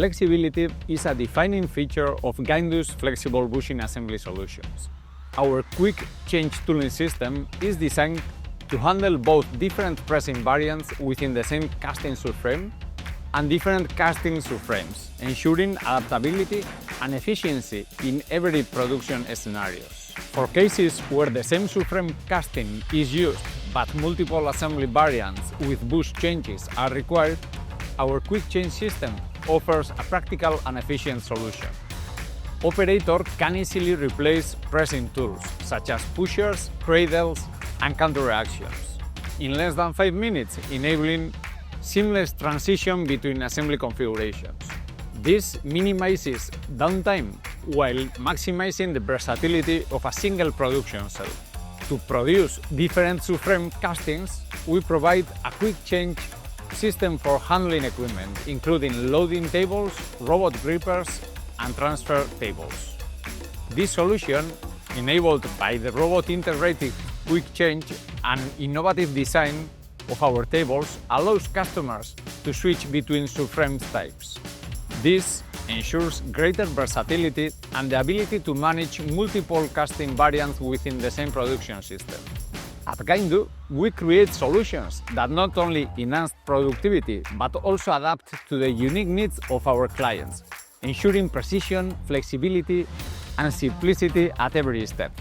Flexibility is a defining feature of Gaindu's flexible bushing assembly solutions. Our quick change tooling system is designed to handle both different pressing variants within the same casting subframe and different casting subframes, ensuring adaptability and efficiency in every production scenarios. For cases where the same subframe casting is used but multiple assembly variants with bush changes are required, our quick change system offers a practical and efficient solution. Operator can easily replace pressing tools such as pushers, cradles, and counter-reactions in less than 5 minutes, enabling seamless transition between assembly configurations. This minimizes downtime while maximizing the versatility of a single production cell. To produce different subframe castings, we provide a quick change system for handling equipment, including loading tables, robot grippers, and transfer tables. This solution, enabled by the robot-integrated quick change and innovative design of our tables, allows customers to switch between subframe types. This ensures greater versatility and the ability to manage multiple casting variants within the same production system. At Gaindu, we create solutions that not only enhance productivity but also adapt to the unique needs of our clients, ensuring precision, flexibility, and simplicity at every step.